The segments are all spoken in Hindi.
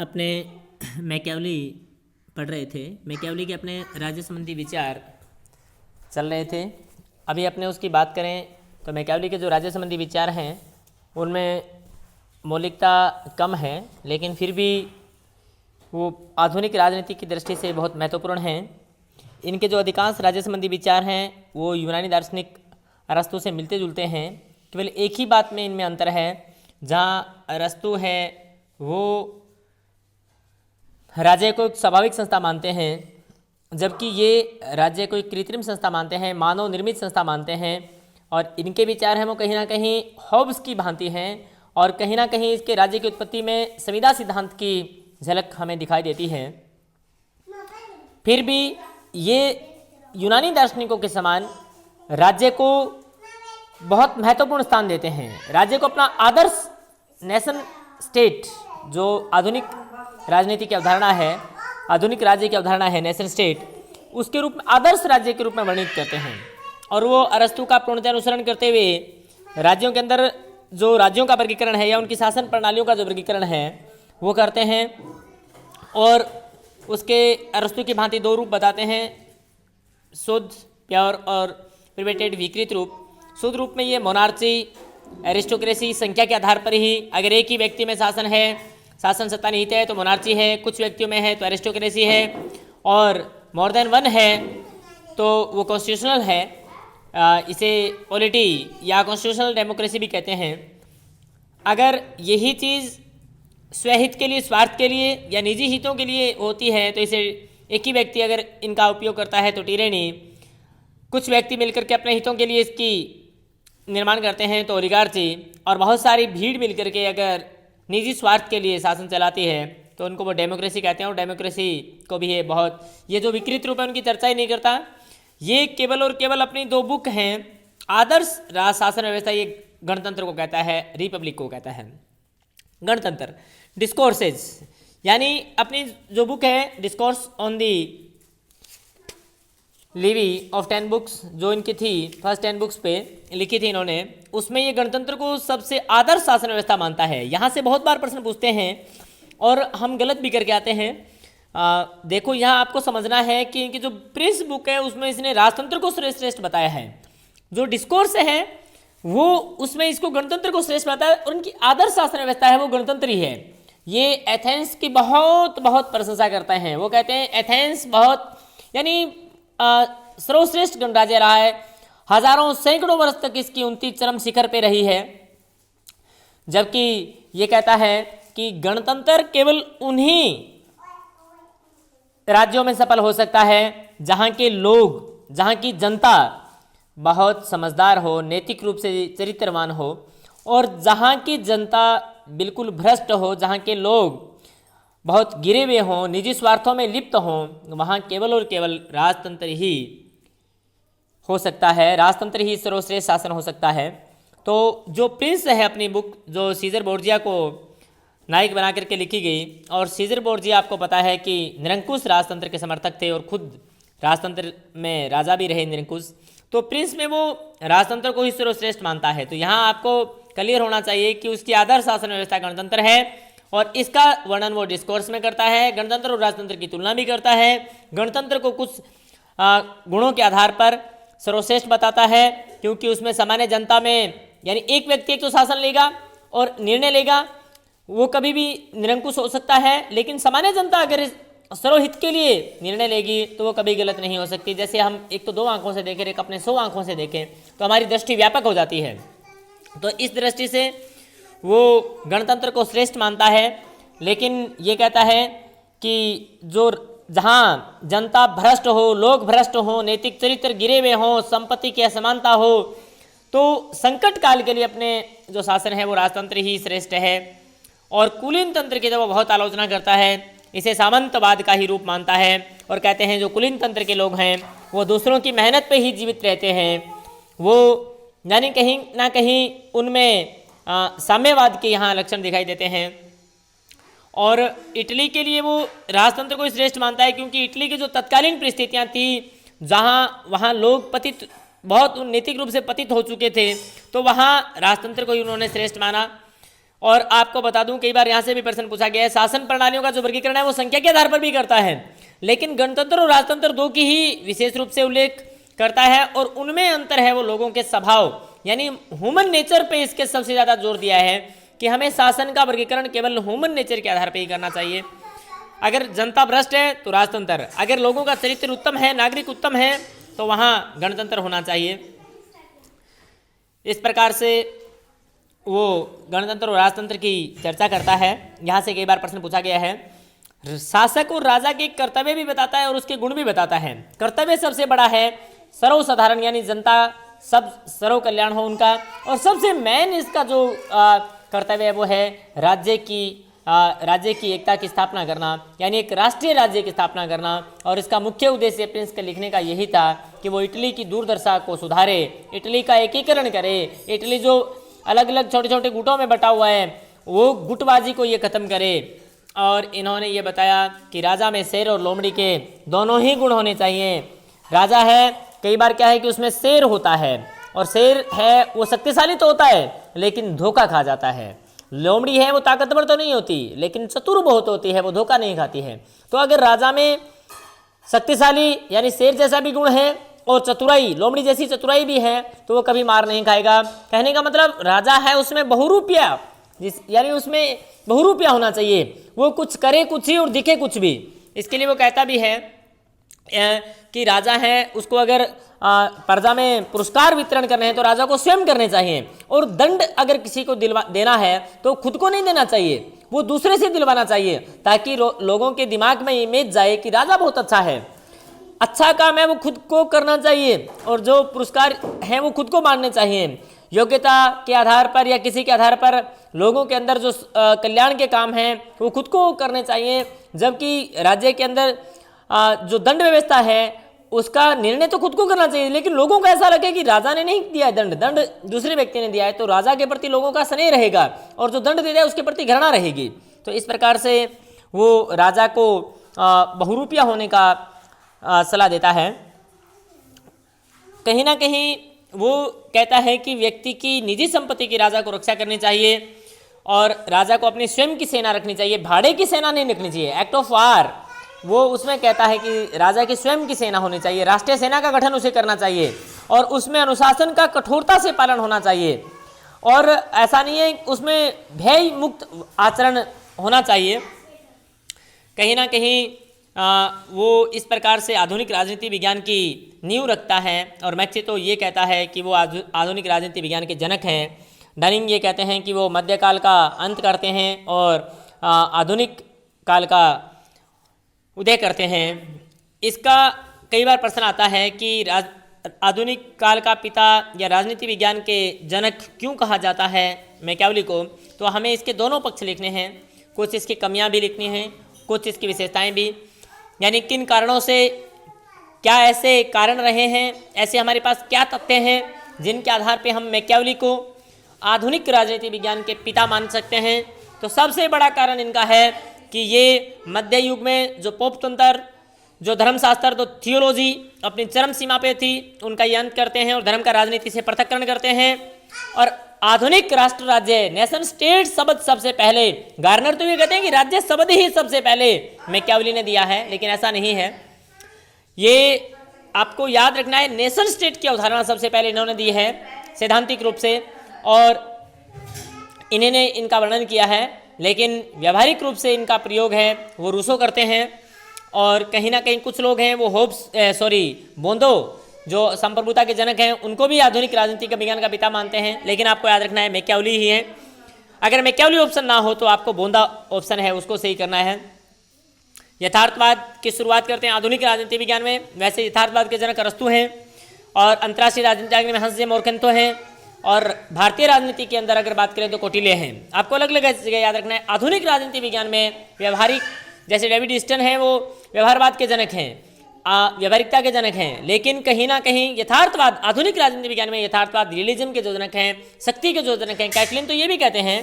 अपने मैकियावली पढ़ रहे थे। मैकियावली के अपने राज्य संबंधी विचार चल रहे थे। अभी अपने उसकी बात करें तो मैकियावली के जो राज्य संबंधी विचार हैं उनमें मौलिकता कम है, लेकिन फिर भी वो आधुनिक राजनीति की दृष्टि से बहुत महत्वपूर्ण हैं। इनके जो अधिकांश राज्य संबंधी विचार हैं वो यूनानी दार्शनिक अरस्तु से मिलते जुलते हैं। केवल एक ही बात में इनमें अंतर है, जहाँ अरस्तु है वो राज्य को एक स्वाभाविक संस्था मानते हैं, जबकि ये राज्य को एक कृत्रिम संस्था मानते हैं, मानव निर्मित संस्था मानते हैं। और इनके विचार हैं वो कहीं ना कहीं हॉब्स की भांति हैं और कहीं ना कहीं इसके राज्य की उत्पत्ति में संविदा सिद्धांत की झलक हमें दिखाई देती है। फिर भी ये यूनानी दार्शनिकों के समान राज्य को बहुत महत्वपूर्ण स्थान देते हैं। राज्य को अपना आदर्श नेशन स्टेट, जो आधुनिक राजनीति की अवधारणा है, आधुनिक राज्य की अवधारणा है नेशन स्टेट, उसके रूप में आदर्श राज्य के रूप में वर्णित करते हैं। और वो अरस्तु का पूर्णतः अनुसरण करते हुए राज्यों के अंदर जो राज्यों का वर्गीकरण है या उनकी शासन प्रणालियों का जो वर्गीकरण है वो करते हैं। और उसके अरस्तु की भांति दो रूप बताते हैं, शुद्ध प्योर और प्रिवेटेड विकृत रूप। शुद्ध रूप में ये मोनार्ची, एरिस्टोक्रेसी, संख्या के आधार पर ही, अगर एक ही व्यक्ति में शासन है, शासन सत्ता निहित है तो मोनार्ची है, कुछ व्यक्तियों में है तो एरिस्टोक्रेसी है, और मोर देन वन है तो वो कॉन्स्टिट्यूशनल है। इसे पॉलिटी या कॉन्स्टिट्यूशनल डेमोक्रेसी भी कहते हैं। अगर यही चीज़ स्वहित के लिए, स्वार्थ के लिए या निजी हितों के लिए होती है तो इसे एक ही व्यक्ति अगर इनका उपयोग करता है तो टिरेनी, कुछ व्यक्ति मिलकर के अपने हितों के लिए इसकी निर्माण करते हैं तो ओलिगार्ची, और बहुत सारी भीड़ मिलकर के अगर निजी स्वार्थ के लिए शासन चलाती है तो उनको वो डेमोक्रेसी कहते हैं। और डेमोक्रेसी को भी ये जो विकृत रूप है उनकी चर्चा ही नहीं करता। ये केवल और केवल अपनी दो बुक हैं। आदर्श राज शासन व्यवस्था ये गणतंत्र को कहता है, रिपब्लिक को कहता है। गणतंत्र डिस्कोर्सेज, यानी अपनी जो बुक है discourse on the Levi of 10 books, जो इनकी थी फर्स्ट 10 बुक्स पे लिखी थी इन्होंने, उसमें ये गणतंत्र को सबसे आदर्श शासन व्यवस्था मानता है। यहाँ से बहुत बार प्रश्न पूछते हैं और हम गलत भी करके आते हैं। देखो यहाँ आपको समझना है कि इनकी जो प्रिंस बुक है उसमें इसने राजतंत्र को श्रेष्ठ बताया है। जो डिस्कोर्स है वो उसमें इसको गणतंत्र को श्रेष्ठ बताया है, और उनकी आदर्श शासन व्यवस्था है वो गणतंत्र ही है। ये एथेंस की बहुत प्रशंसा करते हैं। वो कहते हैं एथेंस बहुत, यानी सर्वश्रेष्ठ गणराज्य रहा है, हजारों सैकड़ों वर्ष तक इसकी उन्नति चरम शिखर पे रही है। जबकि ये कहता है कि गणतंत्र केवल उन्हीं राज्यों में सफल हो सकता है जहां के लोग, जहां की जनता बहुत समझदार हो, नैतिक रूप से चरित्रवान हो, और जहां की जनता बिल्कुल भ्रष्ट हो, जहां के लोग बहुत गिरे हुए हों, निजी स्वार्थों में लिप्त हों, वहाँ केवल और केवल राजतंत्र ही हो सकता है, राजतंत्र ही सर्वश्रेष्ठ शासन हो सकता है। तो जो प्रिंस है अपनी बुक, जो सीजर बोर्जिया को नायक बना करके लिखी गई, और सीजर बोर्जिया आपको पता है कि निरंकुश राजतंत्र के समर्थक थे और खुद राजतंत्र में राजा भी रहे निरंकुश। तो प्रिंस में वो राजतंत्र को ही सर्वश्रेष्ठ मानता है। तो यहाँ आपको क्लियर होना चाहिए कि उसकी आदर्श शासन व्यवस्था गणतंत्र है, और इसका वर्णन वो डिस्कोर्स में करता है। गणतंत्र और राजतंत्र की तुलना भी करता है। गणतंत्र को कुछ गुणों के आधार पर सर्वश्रेष्ठ बताता है, क्योंकि उसमें सामान्य जनता में, यानी एक व्यक्ति एक तो शासन लेगा और निर्णय लेगा, वो कभी भी निरंकुश हो सकता है, लेकिन सामान्य जनता अगर सर्वहित के लिए निर्णय लेगी तो वो कभी गलत नहीं हो सकती। जैसे हम एक तो 2 आंखों से देखें, एक अपने 100 आंखों से देखें तो हमारी दृष्टि व्यापक हो जाती है। तो इस दृष्टि से वो गणतंत्र को श्रेष्ठ मानता है, लेकिन ये कहता है कि जो जहाँ जनता भ्रष्ट हो, लोग भ्रष्ट हो, नैतिक चरित्र गिरे हुए हों, संपत्ति की असमानता हो, तो संकट काल के लिए अपने जो शासन है वो राजतंत्र ही श्रेष्ठ है। और कुलीन तंत्र की जब वो बहुत आलोचना करता है, इसे सामंतवाद का ही रूप मानता है, और कहते हैं जो कुलीन तंत्र के लोग हैं वो दूसरों की मेहनत पे ही जीवित रहते हैं। वो यानी कहीं ना कहीं उनमें साम्यवाद के यहाँ लक्षण दिखाई देते हैं। और इटली के लिए वो राजतंत्र को श्रेष्ठ मानता है, क्योंकि इटली की जो तत्कालीन परिस्थितियाँ थी, जहाँ वहाँ लोग पतित, बहुत नैतिक रूप से पतित हो चुके थे, तो वहाँ राजतंत्र को ही उन्होंने श्रेष्ठ माना। और आपको बता दूं, कई बार यहाँ से भी प्रश्न पूछा गया है, शासन प्रणालियों का जो वर्गीकरण है वो संख्या के आधार पर भी करता है, लेकिन गणतंत्र और राजतंत्र दो की ही विशेष रूप से उल्लेख करता है, और उनमें अंतर है वो लोगों के स्वभाव यानी ह्यूमन नेचर पे इसके सबसे ज़्यादा जोर दिया है कि हमें शासन का वर्गीकरण केवल ह्यूमन नेचर के आधार पर ही करना चाहिए। अगर जनता भ्रष्ट है तो राजतंत्र, अगर लोगों का चरित्र उत्तम है, नागरिक उत्तम है, तो वहाँ गणतंत्र होना चाहिए। इस प्रकार से वो गणतंत्र और राजतंत्र की चर्चा करता है। यहाँ से कई बार प्रश्न पूछा गया है। शासक और राजा के कर्तव्य भी बताता है और उसके गुण भी बताता है। कर्तव्य सबसे बड़ा है सर्वसाधारण यानी जनता सब सर्व कल्याण हो उनका, और सबसे मेन इसका जो कर्तव्य है वो है राज्य की एकता की स्थापना करना, यानी एक राष्ट्रीय राज्य की स्थापना करना। और इसका मुख्य उद्देश्य प्रिंस के लिखने का यही था कि वो इटली की दुर्दशा को सुधारे, इटली का एकीकरण करे, इटली जो अलग अलग छोटे छोटे गुटों में बटा हुआ है वो गुटबाजी को ये खत्म करे। और इन्होंने ये बताया कि राजा में शेर और लोमड़ी के दोनों ही गुण होने चाहिए। राजा है, कई बार क्या है कि उसमें शेर होता है, और शेर है वो शक्तिशाली तो होता है लेकिन धोखा खा जाता है। लोमड़ी है वो ताकतवर तो नहीं होती लेकिन चतुर बहुत होती है, वो धोखा नहीं खाती है। तो अगर राजा में शक्तिशाली यानी शेर जैसा भी गुण है और चतुराई लोमड़ी जैसी चतुराई भी है तो वो कभी मार नहीं खाएगा। कहने का मतलब राजा है उसमें बहुरूपिया, यानी उसमें बहुरूपिया होना चाहिए, वो कुछ करे कुछ ही और दिखे कुछ भी। इसके लिए वो कहता भी है कि राजा है उसको अगर प्रजा में पुरस्कार वितरण करने हैं तो राजा को स्वयं करने चाहिए, और दंड अगर किसी को देना है तो खुद को नहीं देना चाहिए, वो दूसरे से दिलवाना चाहिए, ताकि लोगों के दिमाग में इमेज जाए कि राजा बहुत अच्छा है। अच्छा काम है वो खुद को करना चाहिए, और जो पुरस्कार हैं वो खुद को मानने चाहिए। योग्यता के आधार पर या किसी के आधार पर लोगों के अंदर जो कल्याण के काम हैं वो खुद को करने चाहिए, जबकि राज्य के अंदर जो दंड व्यवस्था है उसका निर्णय तो खुद को करना चाहिए, लेकिन लोगों को ऐसा लगे कि राजा ने नहीं दिया है दंड दूसरे व्यक्ति ने दिया है, तो राजा के प्रति लोगों का स्नेह रहेगा और जो दंड दे दिया है उसके प्रति घृणा रहेगी। तो इस प्रकार से वो राजा को बहुरूपिया होने का सलाह देता है। कहीं ना कहीं वो कहता है कि व्यक्ति की निजी संपत्ति की राजा को रक्षा करनी चाहिए, और राजा को अपनी स्वयं की सेना रखनी चाहिए, भाड़े की सेना नहीं रखनी चाहिए। एक्ट ऑफ वार वो उसमें कहता है कि राजा की स्वयं की सेना होनी चाहिए, राष्ट्रीय सेना का गठन उसे करना चाहिए, और उसमें अनुशासन का कठोरता से पालन होना चाहिए, और ऐसा नहीं है उसमें भय मुक्त आचरण होना चाहिए। कहीं ना कहीं वो इस प्रकार से आधुनिक राजनीति विज्ञान की नींव रखता है, और मैक्सी तो ये कहता है कि वो आधुनिक राजनीति विज्ञान के जनक हैं। डनिंग ये कहते हैं कि वो मध्यकाल का अंत करते हैं और आधुनिक काल का उदय करते हैं। इसका कई बार प्रश्न आता है कि आधुनिक काल का पिता या राजनीति विज्ञान के जनक क्यों कहा जाता है मैकियावेली को, तो हमें इसके दोनों पक्ष लिखने हैं, कुछ इसकी कमियां भी लिखनी हैं, कुछ इसकी विशेषताएं भी, यानी किन कारणों से क्या ऐसे कारण रहे हैं, ऐसे हमारे पास क्या तथ्य हैं जिनके आधार पे हम मैकियावेली को आधुनिक राजनीति विज्ञान के पिता मान सकते हैं। तो सबसे बड़ा कारण इनका है कि ये मध्य युग में जो पोप तंत्र, जो धर्मशास्त्र, तो थियोलॉजी अपनी चरम सीमा पे थी, उनका ये अंत करते हैं और धर्म का राजनीति से पृथक्करण करते हैं। और आधुनिक राष्ट्र राज्य नेशन स्टेट शब्द सबसे पहले, गार्नर तो ये कहते हैं कि राज्य शब्द ही सबसे पहले मैकियावेली ने दिया है, लेकिन ऐसा नहीं है। ये आपको याद रखना है, नेशन स्टेट की अवधारणा सबसे पहले इन्होंने दी है सैद्धांतिक रूप से, और इन्होंने इनका वर्णन किया है, लेकिन व्यावहारिक रूप से इनका प्रयोग है वो रूसो करते हैं। और कहीं ना कहीं कुछ लोग हैं वो बोंदो जो संप्रभुता के जनक हैं, उनको भी आधुनिक राजनीति का विज्ञान का पिता मानते हैं, लेकिन आपको याद रखना है मैकियावेली ही है। अगर मैकियावेली ऑप्शन ना हो तो आपको बोंदा ऑप्शन है उसको सही करना है। यथार्थवाद की शुरुआत करते हैं आधुनिक राजनीति विज्ञान में। वैसे यथार्थवाद के जनक अरस्तु हैं, और अंतर्राष्ट्रीय राजनीति में हंस मोरकेंतो हैं, और भारतीय राजनीति के अंदर अगर बात करें तो कौटिल्य हैं। आपको अलग अलग जगह याद रखना है। आधुनिक राजनीति विज्ञान में व्यवहारिक, जैसे डेविड ईस्टन है वो व्यवहारवाद के जनक हैं, व्यवहारिकता के जनक हैं, लेकिन कहीं ना कहीं यथार्थवाद, आधुनिक राजनीति विज्ञान में यथार्थवाद रियलिज्म के जो जनक हैं, शक्ति के जो जनक हैं, कैटलिन तो ये भी कहते हैं,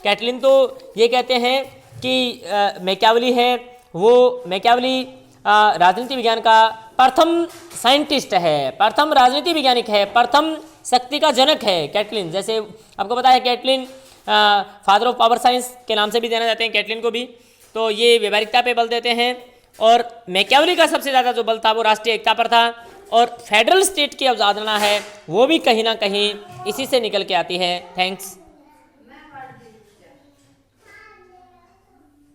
कैटलिन तो ये कहते हैं कि मैकियावेली है वो मैकियावेली राजनीति विज्ञान का प्रथम साइंटिस्ट है, प्रथम राजनीति वैज्ञानिक है, प्रथम शक्ति का जनक है कैटलिन। जैसे आपको पता है कैटलिन फादर ऑफ पावर साइंस के नाम से भी जाना जाते हैं कैटलिन को भी। तो ये व्यवहारिकता पे बल देते हैं। और मैकियावेली का सबसे ज़्यादा जो बल था वो राष्ट्रीय एकता पर था। और फेडरल स्टेट की अवधारणा है वो भी कहीं ना कहीं इसी से निकल के आती है। थैंक्स।